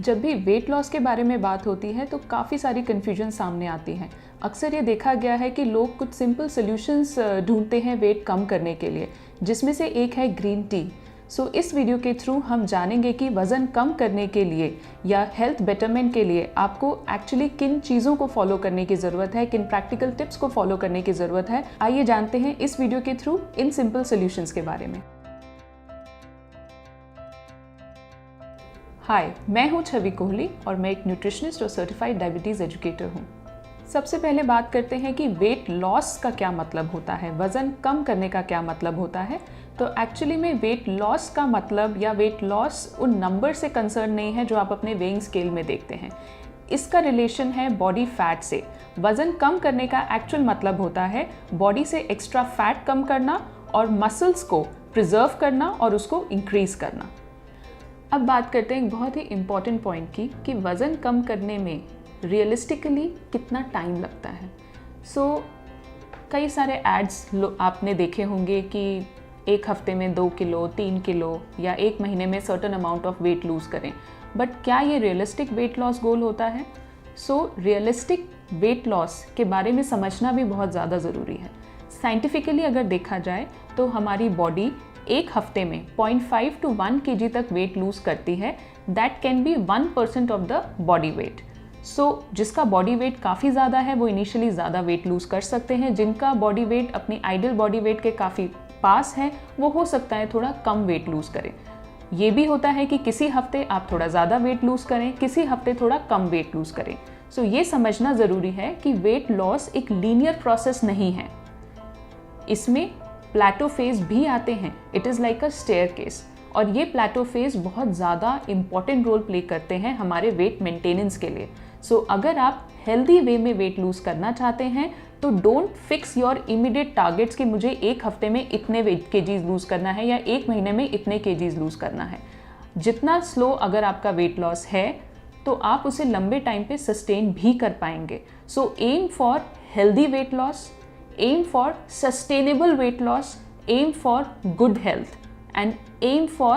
जब भी weight loss के बारे में बात होती है तो काफ़ी सारी कन्फ्यूजन सामने आती हैं। अक्सर ये देखा गया है कि लोग कुछ सिंपल सॉल्यूशंस ढूंढते हैं वेट कम करने के लिए, जिसमें से एक है ग्रीन टी। इस वीडियो के थ्रू हम जानेंगे कि वज़न कम करने के लिए या हेल्थ बेटरमेंट के लिए आपको एक्चुअली किन चीज़ों को फॉलो करने की ज़रूरत है, किन प्रैक्टिकल टिप्स को फॉलो करने की ज़रूरत है। आइए जानते हैं इस वीडियो के थ्रू इन सिंपल सॉल्यूशंस के बारे में। हाय, मैं हूँ छवि कोहली और मैं एक न्यूट्रिशनिस्ट और सर्टिफाइड डायबिटीज़ एजुकेटर हूँ। सबसे पहले बात करते हैं कि वेट लॉस का क्या मतलब होता है, वज़न कम करने का क्या मतलब होता है। तो एक्चुअली में वेट लॉस का मतलब या वेट लॉस उन नंबर से कंसर्न नहीं है जो आप अपने वेइंग स्केल में देखते हैं। इसका रिलेशन है बॉडी फैट से। वज़न कम करने का एक्चुअल मतलब होता है बॉडी से एक्स्ट्रा फैट कम करना और मसल्स को प्रिजर्व करना और उसको इंक्रीज करना। अब बात करते हैं एक बहुत ही इम्पॉर्टेंट पॉइंट की कि वज़न कम करने में रियलिस्टिकली कितना टाइम लगता है। कई सारे एड्स आपने देखे होंगे कि एक हफ्ते में 2 किलो 3 किलो या एक महीने में certain amount of weight lose करें, बट क्या ये रियलिस्टिक वेट लॉस गोल होता है? रियलिस्टिक वेट लॉस के बारे में समझना भी बहुत ज़्यादा ज़रूरी है। साइंटिफिकली अगर देखा जाए तो हमारी बॉडी एक हफ्ते में 0.5 to 1 kg तक वेट लूज करती है। That can be 1% of the body weight. जिसका बॉडी वेट काफ़ी ज़्यादा है वो इनिशियली ज़्यादा वेट लूज कर सकते हैं। जिनका बॉडी वेट अपनी आइडियल बॉडी वेट के काफ़ी पास है वो हो सकता है थोड़ा कम वेट लूज करें। ये भी होता है कि किसी हफ्ते आप थोड़ा ज़्यादा वेट लूज करें, किसी हफ्ते थोड़ा कम वेट लूज करें। ये समझना ज़रूरी है कि वेट लॉस एक लीनियर प्रोसेस नहीं है। इसमें प्लेटो फेज भी आते हैं। It is like a staircase, और ये प्लेटो फेज बहुत ज़्यादा इंपॉर्टेंट रोल प्ले करते हैं हमारे वेट मेंटेनेंस के लिए। अगर आप हेल्दी वे में वेट लूज करना चाहते हैं तो don't fix your immediate targets कि मुझे एक हफ्ते में इतने वेट केजीज लूज करना है या एक महीने में इतने केजीज लूज करना है। जितना स्लो अगर आपका वेट लॉस है तो आप उसे लंबे टाइम पे सस्टेन भी कर पाएंगे। Aim for healthy weight loss, aim for sustainable weight loss, aim for good health and aim for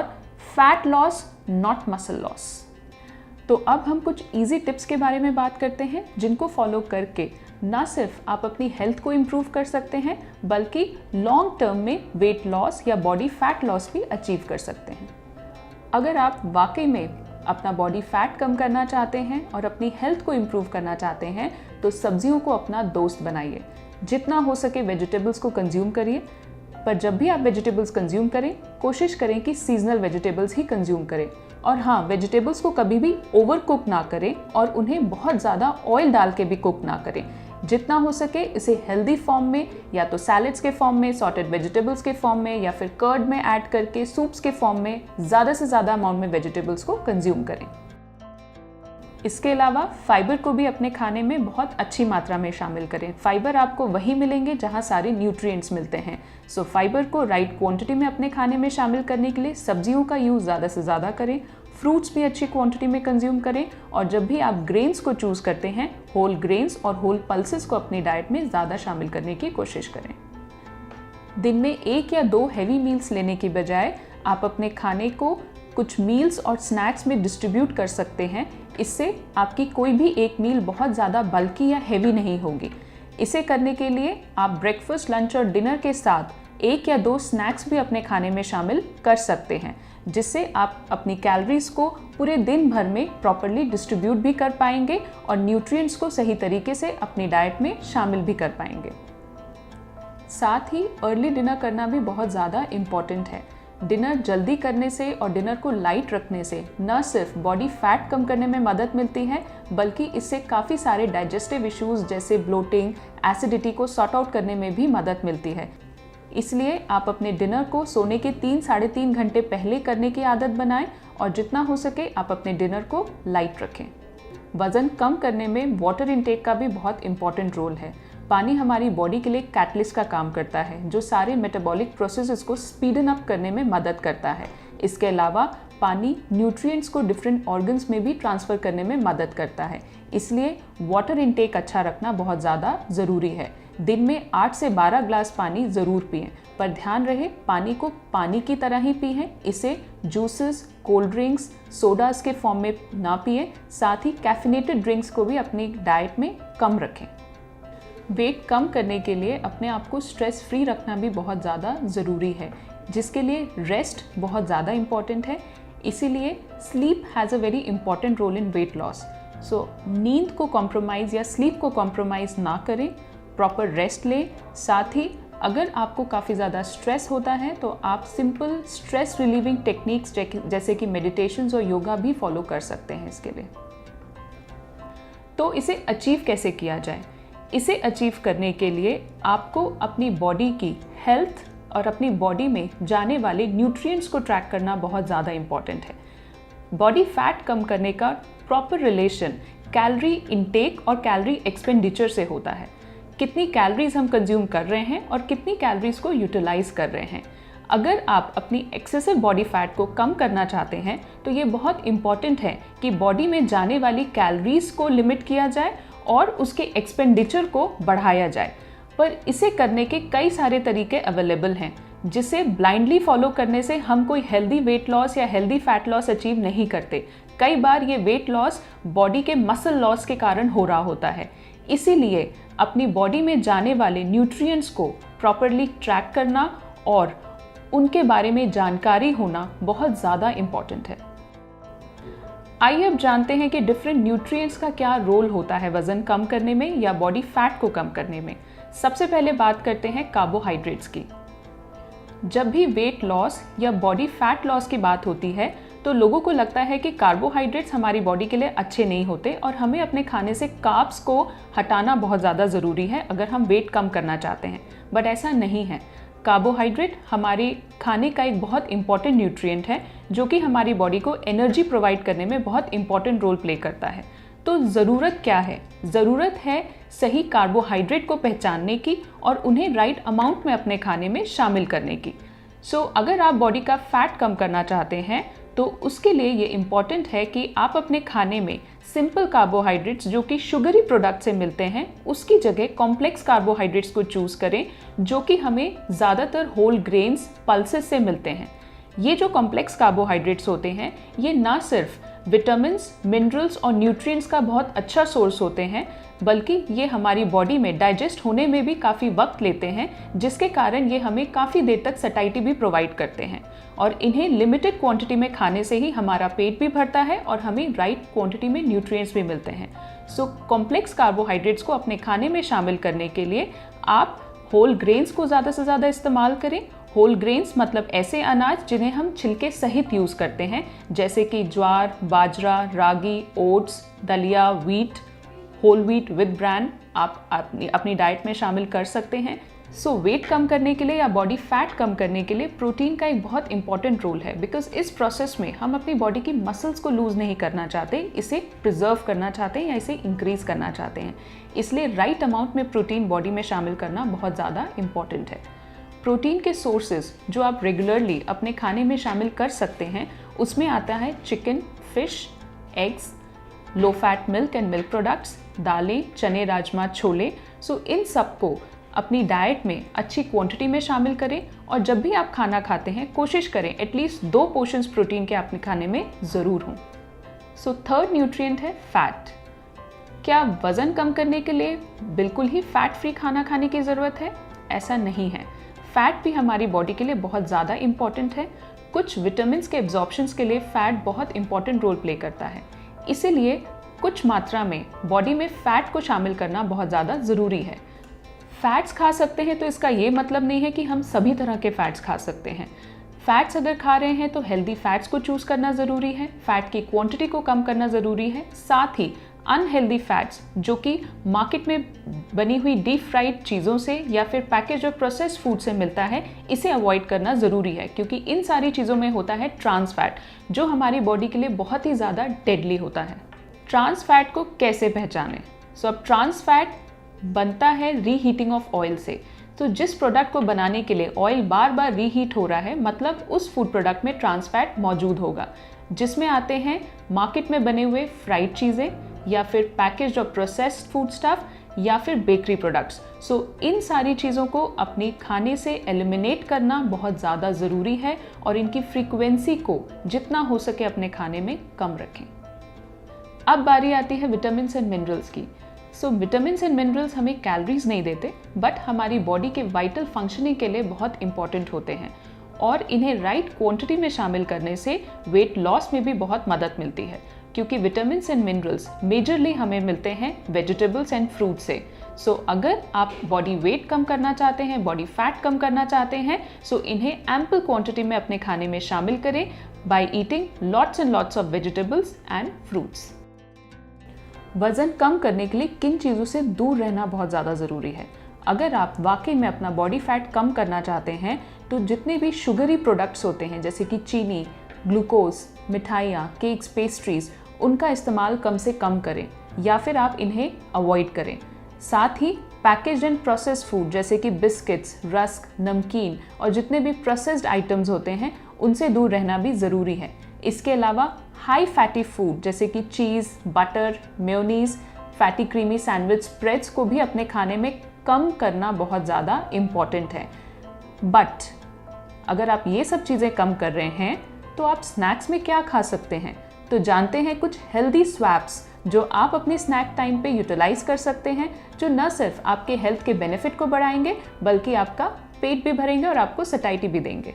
fat loss, not muscle loss। तो अब हम कुछ easy tips के बारे में बात करते हैं जिनको फॉलो करके ना सिर्फ आप अपनी हेल्थ को इम्प्रूव कर सकते हैं बल्कि लॉन्ग टर्म में वेट लॉस या बॉडी फैट लॉस भी अचीव कर सकते हैं। अगर आप वाकई में अपना बॉडी फैट कम करना चाहते हैं और अपनी हेल्थ को इम्प्रूव करना चाहते हैं तो सब्जियों को अपना दोस्त बनाइए। जितना हो सके वेजिटेबल्स को कंज्यूम करिए, पर जब भी आप वेजिटेबल्स कंज्यूम करें कोशिश करें कि सीजनल वेजिटेबल्स ही कंज्यूम करें। और हाँ, वेजिटेबल्स को कभी भी ओवर कुक ना करें और उन्हें बहुत ज़्यादा ऑयल डाल के भी कुक ना करें। जितना हो सके इसे हेल्दी फॉर्म में या तो सैलेड्स के फॉर्म में, सॉटेड वेजिटेबल्स के फॉर्म में या फिर कर्ड में ऐड करके सूप्स के फॉर्म में ज़्यादा से ज़्यादा अमाउंट में वेजिटेबल्स को कंज्यूम करें। इसके अलावा फाइबर को भी अपने खाने में बहुत अच्छी मात्रा में शामिल करें। फाइबर आपको वहीं मिलेंगे जहां सारे न्यूट्रिएंट्स मिलते हैं। फाइबर को राइट क्वांटिटी में अपने खाने में शामिल करने के लिए सब्जियों का यूज़ ज़्यादा से ज़्यादा करें, फ्रूट्स भी अच्छी क्वांटिटी में कंज्यूम करें, और जब भी आप ग्रेन्स को चूज़ करते हैं होल ग्रेन्स और होल पल्सेस को अपनी डाइट में ज़्यादा शामिल करने की कोशिश करें। दिन में 1 या 2 हैवी मील्स लेने की बजाय आप अपने खाने को कुछ मील्स और स्नैक्स में डिस्ट्रीब्यूट कर सकते हैं। इससे आपकी कोई भी एक मील बहुत ज़्यादा बल्की या हैवी नहीं होगी। इसे करने के लिए आप ब्रेकफास्ट, लंच और डिनर के साथ 1 या 2 स्नैक्स भी अपने खाने में शामिल कर सकते हैं, जिससे आप अपनी कैलोरीज को पूरे दिन भर में प्रॉपरली डिस्ट्रीब्यूट भी कर पाएंगे और न्यूट्रिएंट्स को सही तरीके से अपनी डाइट में शामिल भी कर पाएंगे। साथ ही अर्ली डिनर करना भी बहुत ज़्यादा इम्पॉर्टेंट है। डिनर जल्दी करने से और डिनर को लाइट रखने से न सिर्फ बॉडी फैट कम करने में मदद मिलती है बल्कि इससे काफ़ी सारे डाइजेस्टिव इश्यूज जैसे ब्लोटिंग, एसिडिटी को सॉर्ट आउट करने में भी मदद मिलती है। इसलिए आप अपने डिनर को सोने के 3-3.5 घंटे पहले करने की आदत बनाएं और जितना हो सके आप अपने डिनर को लाइट रखें। वज़न कम करने में वाटर इनटेक का भी बहुत इंपॉर्टेंट रोल है। पानी हमारी बॉडी के लिए कैटलिस्ट का काम करता है जो सारे मेटाबॉलिक प्रोसेसेस को स्पीडन अप करने में मदद करता है। इसके अलावा पानी न्यूट्रिएंट्स को डिफरेंट ऑर्गन्स में भी ट्रांसफ़र करने में मदद करता है। इसलिए वाटर इनटेक अच्छा रखना बहुत ज़्यादा ज़रूरी है। दिन में 8 से 12 ग्लास पानी ज़रूर पिएं, पर ध्यान रहे पानी को पानी की तरह ही पिएं। इसे जूसेस, कोल्ड ड्रिंक्स, सोडास के फॉर्म में ना पिएं। साथ ही कैफिनेटेड ड्रिंक्स को भी अपनी डाइट में कम रखें। वेट कम करने के लिए अपने आप को स्ट्रेस फ्री रखना भी बहुत ज़्यादा ज़रूरी है, जिसके लिए रेस्ट बहुत ज़्यादा इम्पॉर्टेंट है। इसीलिए sleep has a very important role in weight loss. So नींद को कॉम्प्रोमाइज़ या स्लीप को कॉम्प्रोमाइज़ ना करें, प्रॉपर रेस्ट लें। साथ ही अगर आपको काफ़ी ज़्यादा स्ट्रेस होता है तो आप सिंपल स्ट्रेस रिलीविंग टेक्निक्स जैसे कि मेडिटेशंस और योगा भी फॉलो कर सकते हैं इसके लिए। तो इसे अचीव कैसे किया जाए? इसे अचीव करने के लिए आपको अपनी बॉडी की हेल्थ और अपनी बॉडी में जाने वाले न्यूट्रिएंट्स को ट्रैक करना बहुत ज़्यादा इम्पॉर्टेंट है। बॉडी फैट कम करने का प्रॉपर रिलेशन कैलोरी इनटेक और कैलोरी एक्सपेंडिचर से होता है। कितनी कैलोरीज हम कंज्यूम कर रहे हैं और कितनी कैलोरीज को यूटिलाइज कर रहे हैं। अगर आप अपनी एक्सेसिव बॉडी फैट को कम करना चाहते हैं तो ये बहुत इंपॉर्टेंट है कि बॉडी में जाने वाली कैलोरीज को लिमिट किया जाए और उसके एक्सपेंडिचर को बढ़ाया जाए। पर इसे करने के कई सारे तरीके अवेलेबल हैं, जिसे ब्लाइंडली फॉलो करने से हम कोई हेल्दी वेट लॉस या हेल्दी फैट लॉस अचीव नहीं करते। कई बार ये वेट लॉस बॉडी के मसल लॉस के कारण हो रहा होता है। इसीलिए अपनी बॉडी में जाने वाले न्यूट्रिएंट्स को प्रॉपरली ट्रैक करना और उनके बारे में जानकारी होना बहुत ज़्यादा इम्पॉर्टेंट है। आइए अब जानते हैं कि डिफरेंट न्यूट्रिएंट्स का क्या रोल होता है वज़न कम करने में या बॉडी फैट को कम करने में। सबसे पहले बात करते हैं कार्बोहाइड्रेट्स की। जब भी वेट लॉस या बॉडी फैट लॉस की बात होती है तो लोगों को लगता है कि कार्बोहाइड्रेट्स हमारी बॉडी के लिए अच्छे नहीं होते और हमें अपने खाने से कार्ब्स को हटाना बहुत ज़्यादा ज़रूरी है अगर हम वेट कम करना चाहते हैं। बट ऐसा नहीं है। कार्बोहाइड्रेट हमारे खाने का एक बहुत इंपॉर्टेंट न्यूट्रिएंट है जो कि हमारी बॉडी को एनर्जी प्रोवाइड करने में बहुत इंपॉर्टेंट रोल प्ले करता है। तो ज़रूरत क्या है? ज़रूरत है सही कार्बोहाइड्रेट को पहचानने की और उन्हें राइट अमाउंट में अपने खाने में शामिल करने की। अगर आप बॉडी का फैट कम करना चाहते हैं तो उसके लिए ये इम्पॉर्टेंट है कि आप अपने खाने में सिंपल कार्बोहाइड्रेट्स जो कि शुगरी प्रोडक्ट से मिलते हैं उसकी जगह कॉम्प्लेक्स कार्बोहाइड्रेट्स को चूज़ करें जो कि हमें ज़्यादातर होल ग्रेन्स, पल्सेस से मिलते हैं। ये जो कॉम्प्लेक्स कार्बोहाइड्रेट्स होते हैं ये ना सिर्फ विटामिन्स, मिनरल्स और न्यूट्रिएंट्स का बहुत अच्छा सोर्स होते हैं, बल्कि ये हमारी बॉडी में डाइजेस्ट होने में भी काफ़ी वक्त लेते हैं, जिसके कारण ये हमें काफ़ी देर तक सटाइटी भी प्रोवाइड करते हैं। और इन्हें लिमिटेड क्वांटिटी में खाने से ही हमारा पेट भी भरता है और हमें राइट क्वांटिटी में न्यूट्रिएंट्स भी मिलते हैं। कॉम्प्लेक्स कार्बोहाइड्रेट्स को अपने खाने में शामिल करने के लिए आप होल ग्रेन्स को ज़्यादा से ज़्यादा इस्तेमाल करें। होल ग्रेन्स मतलब ऐसे अनाज जिन्हें हम छिलके सहित यूज़ करते हैं, जैसे कि ज्वार, बाजरा, रागी, ओट्स, दलिया, wheat, whole wheat with bran आप अपनी डाइट में शामिल कर सकते हैं। वेट कम करने के लिए या बॉडी फैट कम करने के लिए प्रोटीन का एक बहुत इंपॉर्टेंट रोल है, बिकॉज इस प्रोसेस में हम अपनी बॉडी की मसल्स को लूज़ नहीं करना चाहते, इसे प्रिजर्व करना चाहते हैं या इसे इंक्रीज़ करना चाहते हैं। इसलिए राइट अमाउंट में प्रोटीन बॉडी में शामिल करना बहुत ज़्यादा इम्पॉर्टेंट है। प्रोटीन के सोर्सेज जो आप रेगुलरली अपने खाने में शामिल कर सकते हैं उसमें आता है chicken, fish, eggs, low fat milk and milk products, दालें, चने, राजमा, छोले। इन सबको अपनी डाइट में अच्छी क्वांटिटी में शामिल करें और जब भी आप खाना खाते हैं कोशिश करें एटलीस्ट 2 पोर्शंस प्रोटीन के अपने खाने में ज़रूर हों। थर्ड न्यूट्रिएंट है फैट। क्या वज़न कम करने के लिए बिल्कुल ही फैट फ्री खाना खाने की ज़रूरत है? ऐसा नहीं है। फैट भी हमारी बॉडी के लिए बहुत ज़्यादा इम्पॉर्टेंट है। कुछ विटामिन्स के एब्जॉर्प्शंस के लिए फ़ैट बहुत इंपॉर्टेंट रोल प्ले करता है, इसीलिए कुछ मात्रा में बॉडी में फ़ैट को शामिल करना बहुत ज़्यादा ज़रूरी है। फैट्स खा सकते हैं तो इसका ये मतलब नहीं है कि हम सभी तरह के फैट्स खा सकते हैं। फैट्स अगर खा रहे हैं तो हेल्दी फैट्स को चूज़ करना ज़रूरी है, फैट की क्वांटिटी को कम करना ज़रूरी है। साथ ही अनहेल्दी फैट्स जो कि मार्केट में बनी हुई डीप फ्राइड चीज़ों से या फिर पैकेज और प्रोसेस्ड फूड से मिलता है, इसे अवॉइड करना ज़रूरी है, क्योंकि इन सारी चीज़ों में होता है ट्रांस फैट जो हमारी बॉडी के लिए बहुत ही ज़्यादा डेडली होता है। ट्रांस फैट को कैसे पहचानें? अब ट्रांस फैट बनता है रीहीटिंग ऑफ ऑयल से। जिस प्रोडक्ट को बनाने के लिए ऑयल बार बार रीहीट हो रहा है, मतलब उस फूड प्रोडक्ट में ट्रांस फैट मौजूद होगा, जिसमें आते हैं मार्केट में बने हुए फ्राइड चीज़ें या फिर पैकेज्ड और प्रोसेस्ड फूड स्टफ या फिर बेकरी प्रोडक्ट्स। सो इन सारी चीज़ों को अपनी खाने से एलिमिनेट करना बहुत ज़्यादा ज़रूरी है और इनकी फ्रीक्वेंसी को जितना हो सके अपने खाने में कम रखें। अब बारी आती है विटामिन एंड मिनरल्स की। सो विटामिन एंड मिनरल्स हमें कैलोरीज नहीं देते, बट हमारी बॉडी के वाइटल फंक्शनिंग के लिए बहुत इंपॉर्टेंट होते हैं और इन्हें राइट क्वांटिटी में शामिल करने से वेट लॉस में भी बहुत मदद मिलती है, क्योंकि विटामिन एंड मिनरल्स मेजरली हमें मिलते हैं वेजिटेबल्स एंड फ्रूट से। सो अगर आप बॉडी वेट कम करना चाहते हैं, बॉडी फैट कम करना चाहते हैं, सो इन्हें एम्पल क्वांटिटी में अपने खाने में शामिल करें by eating lots and lots of vegetables and fruits. वजन कम करने के लिए किन चीज़ों से दूर रहना बहुत ज़्यादा ज़रूरी है? अगर आप वाकई में अपना बॉडी फैट कम करना चाहते हैं तो जितने भी शुगरी प्रोडक्ट्स होते हैं जैसे कि चीनी, ग्लूकोज, मिठाइयाँ, केक्स, पेस्ट्रीज, उनका इस्तेमाल कम से कम करें या फिर आप इन्हें अवॉइड करें। साथ ही पैकेज्ड एंड प्रोसेस्ड फूड जैसे कि बिस्किट्स, रस्क, नमकीन और जितने भी प्रोसेस्ड आइटम्स होते हैं उनसे दूर रहना भी ज़रूरी है। इसके अलावा हाई फैटी फूड जैसे कि cheese, butter, mayonnaise, fatty creamy sandwich, spreads को भी अपने खाने में कम करना बहुत ज़्यादा इम्पॉर्टेंट है। बट अगर आप ये सब चीज़ें कम कर रहे हैं तो आप स्नैक्स में क्या खा सकते हैं? तो जानते हैं कुछ हेल्दी स्वैप्स जो आप अपने स्नैक टाइम पे यूटिलाइज कर सकते हैं, जो न सिर्फ आपके हेल्थ के बेनिफिट को बढ़ाएंगे बल्कि आपका पेट भी भरेंगे और आपको सटाइटी भी देंगे।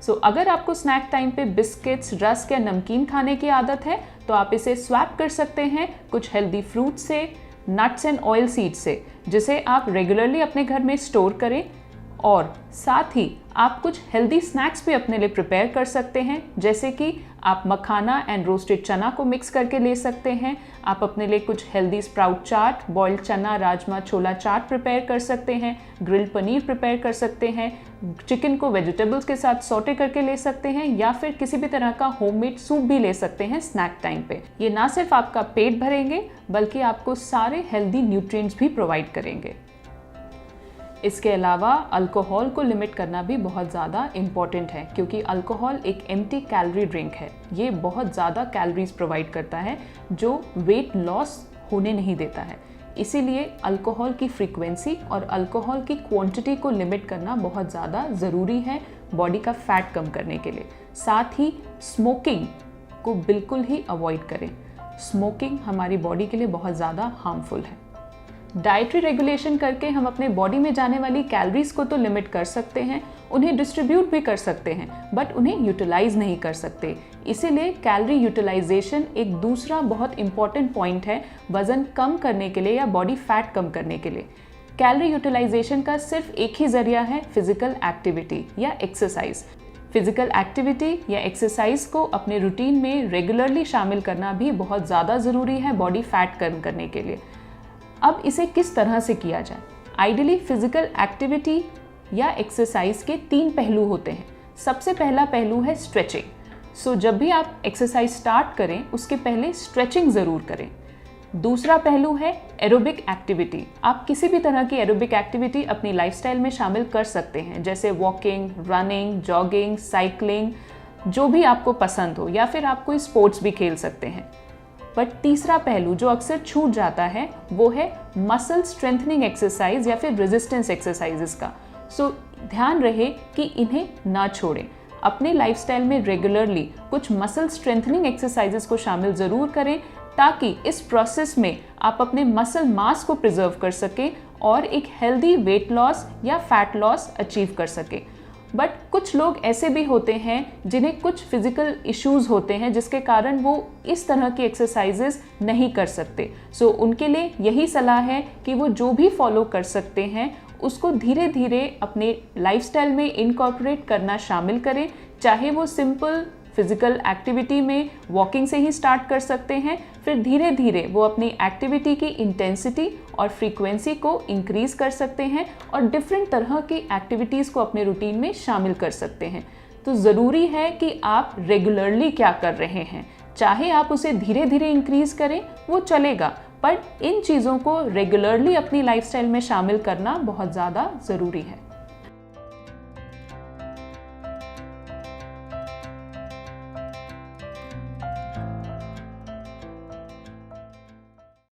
सो अगर आपको स्नैक टाइम पे बिस्किट्स, रस्क या नमकीन खाने की आदत है तो आप इसे स्वैप कर सकते हैं कुछ हेल्दी फ्रूट से, नट्स एंड ऑयल सीड्स से, जिसे आप रेगुलरली अपने घर में स्टोर करें। और साथ ही आप कुछ हेल्दी स्नैक्स भी अपने लिए प्रिपेयर कर सकते हैं, जैसे कि आप मखाना एंड रोस्टेड चना को मिक्स करके ले सकते हैं। आप अपने लिए कुछ हेल्दी स्प्राउट चाट, बॉइल्ड चना, राजमा, छोला चाट प्रिपेयर कर सकते हैं, ग्रिल्ड पनीर प्रिपेयर कर सकते हैं, चिकन को वेजिटेबल्स के साथ सौटे करके ले सकते हैं या फिर किसी भी तरह का होममेड सूप भी ले सकते हैं स्नैक टाइम पे। ये ना सिर्फ आपका पेट भरेंगे बल्कि आपको सारे हेल्दी न्यूट्रिएंट्स भी प्रोवाइड करेंगे। इसके अलावा अल्कोहल को लिमिट करना भी बहुत ज़्यादा इम्पॉर्टेंट है, क्योंकि अल्कोहल एक एम्प्टी कैलोरी ड्रिंक है। ये बहुत ज़्यादा कैलोरीज प्रोवाइड करता है जो वेट लॉस होने नहीं देता है। इसीलिए अल्कोहल की फ्रीक्वेंसी और अल्कोहल की क्वांटिटी को लिमिट करना बहुत ज़्यादा ज़रूरी है बॉडी का फैट कम करने के लिए। साथ ही स्मोकिंग को बिल्कुल ही अवॉइड करें। स्मोकिंग हमारी बॉडी के लिए बहुत ज़्यादा हार्मफुल है। डाइटरी रेगुलेशन करके हम अपने बॉडी में जाने वाली कैलोरीज को तो लिमिट कर सकते हैं, उन्हें डिस्ट्रीब्यूट भी कर सकते हैं, बट उन्हें यूटिलाइज नहीं कर सकते। इसीलिए कैलोरी यूटिलाइजेशन एक दूसरा बहुत इंपॉर्टेंट पॉइंट है वजन कम करने के लिए या बॉडी फैट कम करने के लिए। कैलोरी यूटिलाइजेशन का सिर्फ एक ही जरिया है, फिजिकल एक्टिविटी या एक्सरसाइज। फिजिकल एक्टिविटी या एक्सरसाइज को अपने रूटीन में रेगुलरली शामिल करना भी बहुत ज़्यादा ज़रूरी है बॉडी फैट कम करने के लिए। अब इसे किस तरह से किया जाए? आइडियली फिजिकल एक्टिविटी या एक्सरसाइज के 3 पहलू होते हैं। सबसे पहला पहलू है स्ट्रेचिंग। सो जब भी आप एक्सरसाइज स्टार्ट करें उसके पहले स्ट्रेचिंग ज़रूर करें। दूसरा पहलू है एरोबिक एक्टिविटी। आप किसी भी तरह की एरोबिक एक्टिविटी अपनी लाइफस्टाइल में शामिल कर सकते हैं, जैसे वॉकिंग, रनिंग, जॉगिंग, साइकिलिंग, जो भी आपको पसंद हो, या फिर आप कोई स्पोर्ट्स भी खेल सकते हैं। बट तीसरा पहलू जो अक्सर छूट जाता है वो है मसल स्ट्रेंथनिंग एक्सरसाइज या फिर रेजिस्टेंस एक्सरसाइजेस का। सो ध्यान रहे कि इन्हें ना छोड़ें। अपने लाइफस्टाइल में रेगुलरली कुछ मसल स्ट्रेंथनिंग एक्सरसाइजेस को शामिल ज़रूर करें, ताकि इस प्रोसेस में आप अपने मसल मास को प्रिजर्व कर सकें और एक हेल्दी वेट लॉस या फैट लॉस अचीव कर सकें। बट कुछ लोग ऐसे भी होते हैं जिन्हें कुछ फिजिकल इश्यूज होते हैं जिसके कारण वो इस तरह की एक्सरसाइजेस नहीं कर सकते। सो उनके लिए यही सलाह है कि वो जो भी फॉलो कर सकते हैं उसको धीरे धीरे अपने लाइफस्टाइल में इनकॉर्पोरेट करना शामिल करें। चाहे वो सिंपल फिजिकल एक्टिविटी में वॉकिंग से ही स्टार्ट कर सकते हैं, फिर धीरे धीरे वो अपनी एक्टिविटी की इंटेंसिटी और फ्रीक्वेंसी को इंक्रीज कर सकते हैं और डिफरेंट तरह की एक्टिविटीज़ को अपने रूटीन में शामिल कर सकते हैं। तो ज़रूरी है कि आप रेगुलरली क्या कर रहे हैं। चाहे आप उसे धीरे धीरे इंक्रीज करें वो चलेगा, पर इन चीज़ों को रेगुलरली अपनी लाइफस्टाइल में शामिल करना बहुत ज़्यादा ज़रूरी है।